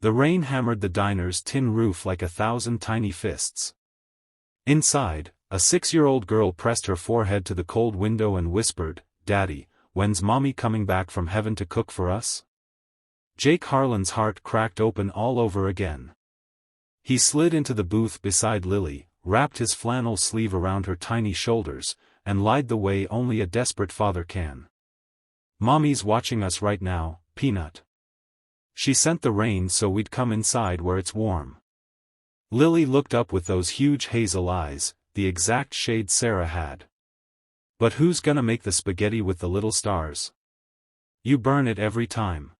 The rain hammered the diner's tin roof like 1,000 tiny fists. Inside, a 6-year-old girl pressed her forehead to the cold window and whispered, "Daddy, when's Mommy coming back from heaven to cook for us?" Jake Harlan's heart cracked open all over again. He slid into the booth beside Lily, wrapped his flannel sleeve around her tiny shoulders, and lied the way only a desperate father can. "Mommy's watching us right now, Peanut. She sent the rain so we'd come inside where it's warm." Lily looked up with those huge hazel eyes, the exact shade Sarah had. "But who's gonna make the spaghetti with the little stars? You burn it every time."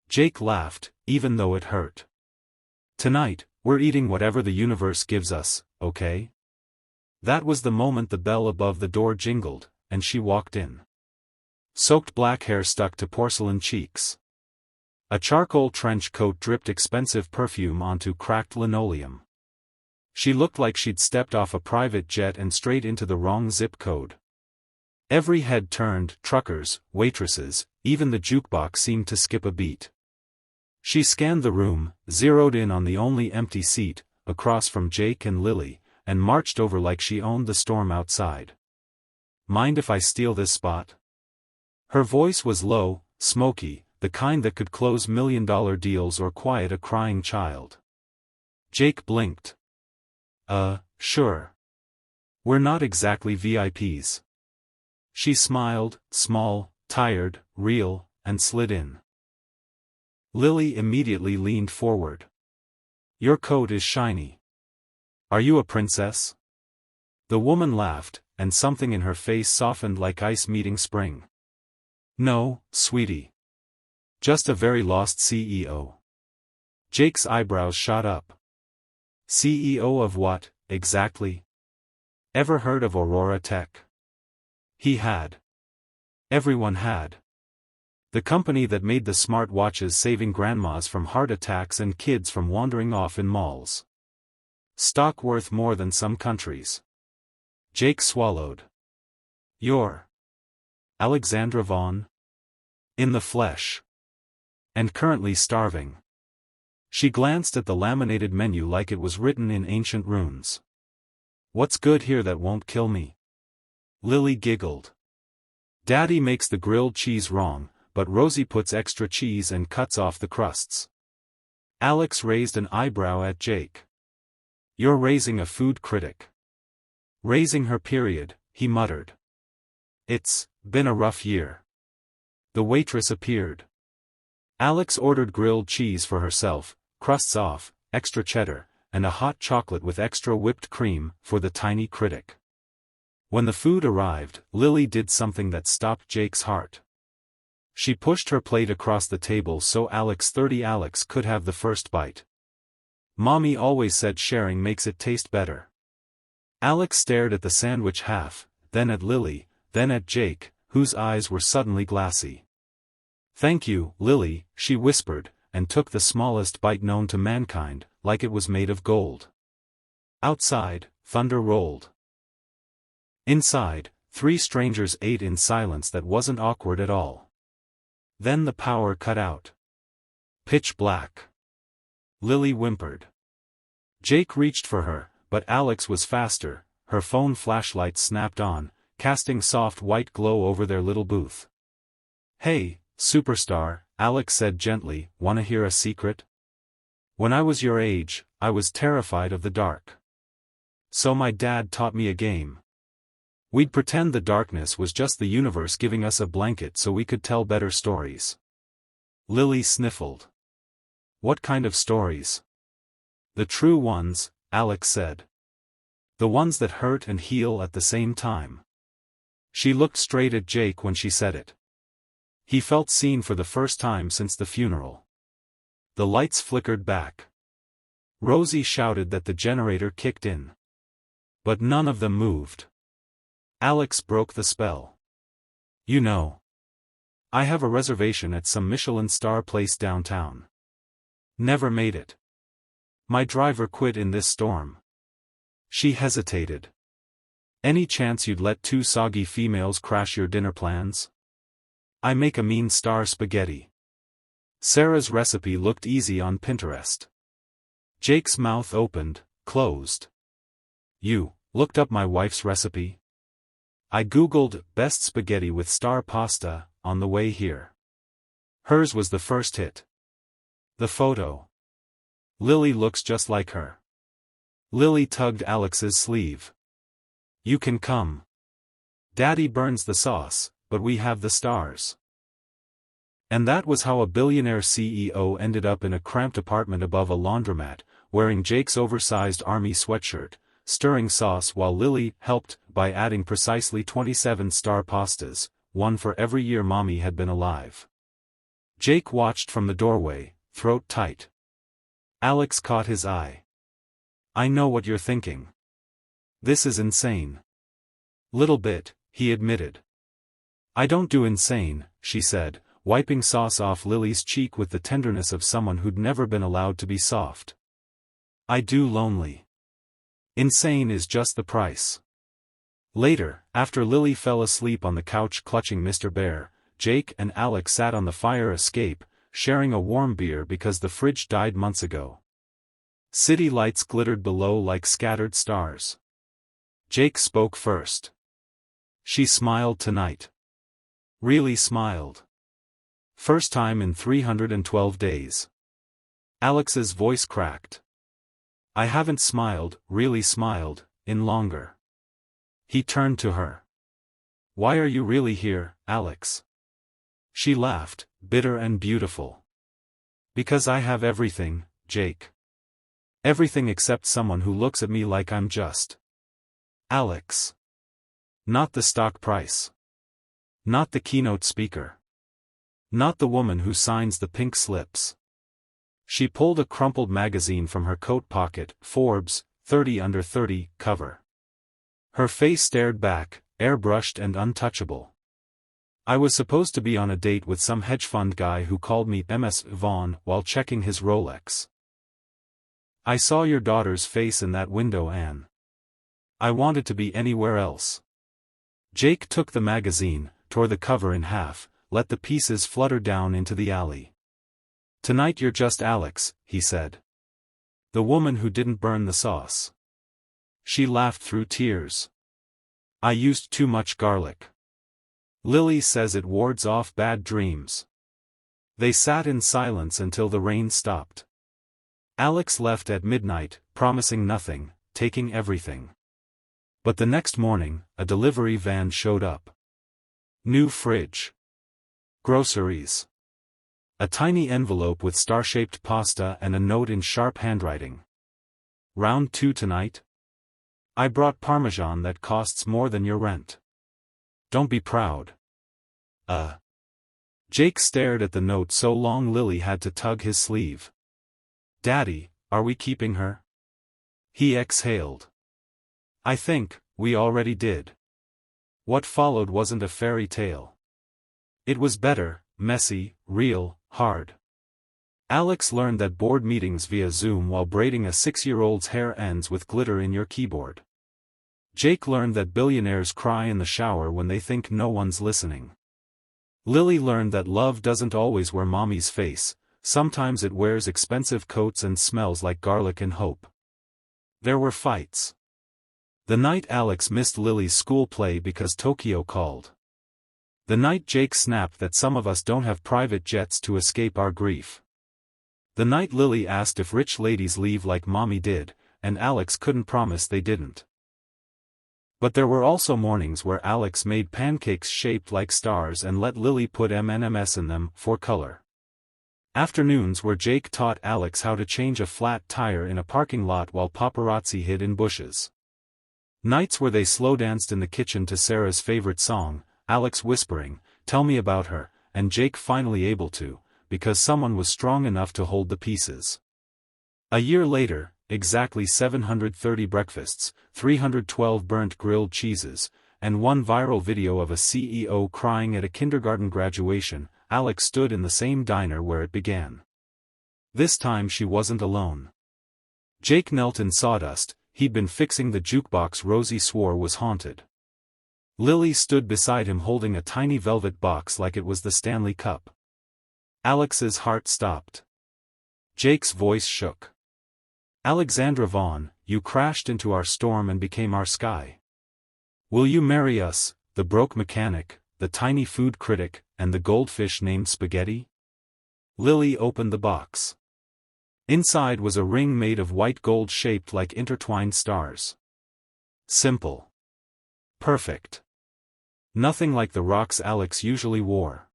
Jake laughed, even though it hurt. "Tonight, we're eating whatever the universe gives us, okay?" That was the moment the bell above the door jingled, and she walked in. Soaked black hair stuck to porcelain cheeks. A charcoal trench coat dripped expensive perfume onto cracked linoleum. She looked like she'd stepped off a private jet and straight into the wrong zip code. Every head turned, truckers, waitresses, even the jukebox seemed to skip a beat. She scanned the room, zeroed in on the only empty seat, across from Jake and Lily, and marched over like she owned the storm outside. "Mind if I steal this spot?" Her voice was low, smoky, the kind that could close million-dollar deals or quiet a crying child. Jake blinked. Sure. We're not exactly VIPs." She smiled, small, tired, real, and slid in. Lily immediately leaned forward. "Your coat is shiny. Are you a princess?" The woman laughed, and something in her face softened like ice meeting spring. "No, sweetie. Just a very lost CEO." Jake's eyebrows shot up. "CEO of what, exactly? Ever heard of Aurora Tech?" He had. Everyone had. The company that made the smart watches saving grandmas from heart attacks and kids from wandering off in malls. Stock worth more than some countries. Jake swallowed. "You're Alexandra Vaughn?" "In the flesh. And currently starving." She glanced at the laminated menu like it was written in ancient runes. "What's good here that won't kill me?" Lily giggled. "Daddy makes the grilled cheese wrong, but Rosie puts extra cheese and cuts off the crusts." Alex raised an eyebrow at Jake. "You're raising a food critic." "Raising her period," he muttered. "It's been a rough year." The waitress appeared. Alex ordered grilled cheese for herself, crusts off, extra cheddar, and a hot chocolate with extra whipped cream, for the tiny critic. When the food arrived, Lily did something that stopped Jake's heart. She pushed her plate across the table so Alex could have the first bite. "Mommy always said sharing makes it taste better." Alex stared at the sandwich half, then at Lily, then at Jake, whose eyes were suddenly glassy. "Thank you, Lily," she whispered, and took the smallest bite known to mankind, like it was made of gold. Outside, thunder rolled. Inside, 3 strangers ate in silence that wasn't awkward at all. Then the power cut out. Pitch black. Lily whimpered. Jake reached for her, but Alex was faster. Her phone flashlight snapped on, casting soft white glow over their little booth. "Hey, superstar," Alex said gently, "wanna hear a secret? When I was your age, I was terrified of the dark. So my dad taught me a game. We'd pretend the darkness was just the universe giving us a blanket so we could tell better stories." Lily sniffled. "What kind of stories?" "The true ones," Alex said. "The ones that hurt and heal at the same time." She looked straight at Jake when she said it. He felt seen for the first time since the funeral. The lights flickered back. Rosie shouted that the generator kicked in. But none of them moved. Alex broke the spell. "You know, I have a reservation at some Michelin star place downtown. Never made it. My driver quit in this storm." She hesitated. "Any chance you'd let 2 soggy females crash your dinner plans? I make a mean star spaghetti." Sarah's recipe looked easy on Pinterest. Jake's mouth opened, closed. You looked up my wife's recipe? I googled best spaghetti with star pasta on the way here. Hers was the first hit. The photo. Lily looks just like her. Lily tugged Alex's sleeve. You can come. Daddy burns the sauce, but we have the stars. And that was how a billionaire CEO ended up in a cramped apartment above a laundromat, wearing Jake's oversized army sweatshirt, stirring sauce while Lily helped by adding precisely 27 star pastas, one for every year Mommy had been alive. Jake watched from the doorway, throat tight. Alex caught his eye. I know what you're thinking. This is insane. Little bit, he admitted. I don't do insane, she said, wiping sauce off Lily's cheek with the tenderness of someone who'd never been allowed to be soft. I do lonely. Insane is just the price. Later, after Lily fell asleep on the couch clutching Mr. Bear, Jake and Alex sat on the fire escape, sharing a warm beer because the fridge died months ago. City lights glittered below like scattered stars. Jake spoke first. She smiled tonight. Really smiled. First time in 312 days. Alex's voice cracked. I haven't smiled, really smiled, in longer. He turned to her. Why are you really here, Alex? She laughed, bitter and beautiful. Because I have everything, Jake. Everything except someone who looks at me like I'm just Alex. Not the stock price. Not the keynote speaker. Not the woman who signs the pink slips. She pulled a crumpled magazine from her coat pocket, Forbes, 30 under 30, cover. Her face stared back, airbrushed and untouchable. I was supposed to be on a date with some hedge fund guy who called me Ms. Vaughn while checking his Rolex. I saw your daughter's face in that window, Anne. I wanted to be anywhere else. Jake took the magazine, tore the cover in half, let the pieces flutter down into the alley. Tonight you're just Alex, he said. The woman who didn't burn the sauce. She laughed through tears. I used too much garlic. Lily says it wards off bad dreams. They sat in silence until the rain stopped. Alex left at midnight, promising nothing, taking everything. But the next morning, a delivery van showed up. New fridge. Groceries. A tiny envelope with star-shaped pasta and a note in sharp handwriting. Round 2 tonight? I brought Parmesan that costs more than your rent. Don't be proud. Jake stared at the note so long Lily had to tug his sleeve. Daddy, are we keeping her? He exhaled. I think we already did. What followed wasn't a fairy tale. It was better, messy, real, hard. Alex learned that board meetings via Zoom while braiding a 6-year-old's hair ends with glitter in your keyboard. Jake learned that billionaires cry in the shower when they think no one's listening. Lily learned that love doesn't always wear mommy's face, sometimes it wears expensive coats and smells like garlic and hope. There were fights. The night Alex missed Lily's school play because Tokyo called. The night Jake snapped that some of us don't have private jets to escape our grief. The night Lily asked if rich ladies leave like mommy did, and Alex couldn't promise they didn't. But there were also mornings where Alex made pancakes shaped like stars and let Lily put M&Ms in them, for color. Afternoons where Jake taught Alex how to change a flat tire in a parking lot while paparazzi hid in bushes. Nights where they slow danced in the kitchen to Sarah's favorite song, Alex whispering, "Tell me about her," and Jake finally able to, because someone was strong enough to hold the pieces. A year later, exactly 730 breakfasts, 312 burnt grilled cheeses, and one viral video of a CEO crying at a kindergarten graduation, Alex stood in the same diner where it began. This time she wasn't alone. Jake knelt in sawdust, he'd been fixing the jukebox Rosie swore was haunted. Lily stood beside him holding a tiny velvet box like it was the Stanley Cup. Alex's heart stopped. Jake's voice shook. Alexandra Vaughn, you crashed into our storm and became our sky. Will you marry us, the broke mechanic, the tiny food critic, and the goldfish named Spaghetti? Lily opened the box. Inside was a ring made of white gold shaped like intertwined stars. Simple. Perfect. Nothing like the rocks Alex usually wore.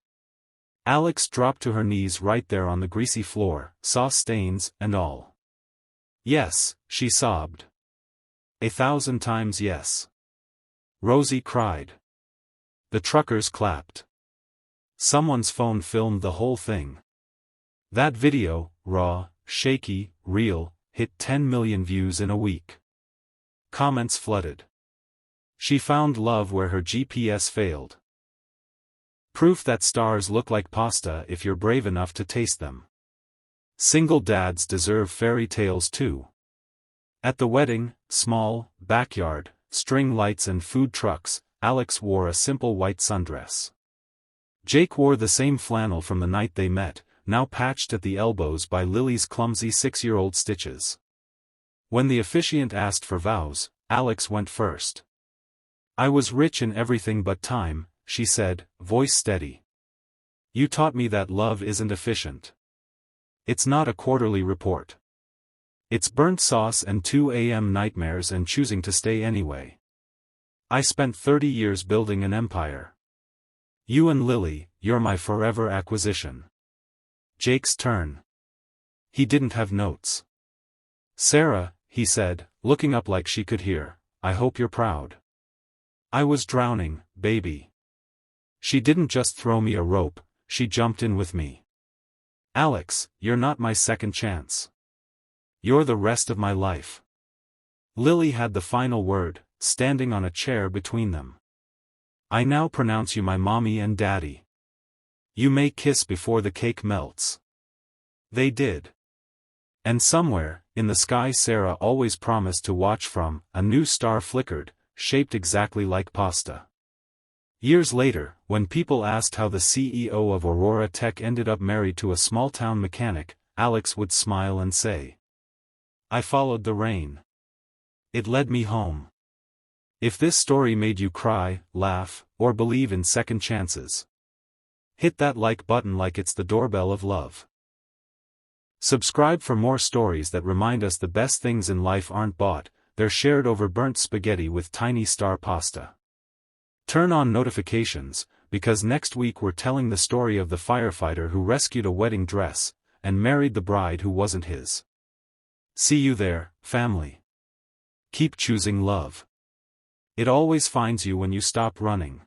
Alex dropped to her knees right there on the greasy floor, saw stains and all. Yes, she sobbed. 1,000 times yes. Rosie cried. The truckers clapped. Someone's phone filmed the whole thing. That video, raw, shaky, real, hit 10 million views in a week. Comments flooded. She found love where her GPS failed. Proof that stars look like pasta if you're brave enough to taste them. Single dads deserve fairy tales too. At the wedding, small, backyard, string lights and food trucks, Alex wore a simple white sundress. Jake wore the same flannel from the night they met, now patched at the elbows by Lily's clumsy 6-year-old stitches. When the officiant asked for vows, Alex went first. I was rich in everything but time, she said, voice steady. You taught me that love isn't efficient. It's not a quarterly report. It's burnt sauce and 2 a.m. nightmares and choosing to stay anyway. I spent 30 years building an empire. You and Lily, you're my forever acquisition. Jake's turn. He didn't have notes. Sarah, he said, looking up like she could hear, I hope you're proud. I was drowning, baby. She didn't just throw me a rope, she jumped in with me. Alex, you're not my second chance. You're the rest of my life. Lily had the final word, standing on a chair between them. I now pronounce you my mommy and daddy. You may kiss before the cake melts. They did. And somewhere, in the sky Sarah always promised to watch from, a new star flickered, shaped exactly like pasta. Years later, when people asked how the CEO of Aurora Tech ended up married to a small-town mechanic, Alex would smile and say, I followed the rain. It led me home. If this story made you cry, laugh, or believe in second chances, hit that like button like it's the doorbell of love. Subscribe for more stories that remind us the best things in life aren't bought, they're shared over burnt spaghetti with tiny star pasta. Turn on notifications, because next week we're telling the story of the firefighter who rescued a wedding dress, and married the bride who wasn't his. See you there, family. Keep choosing love. It always finds you when you stop running.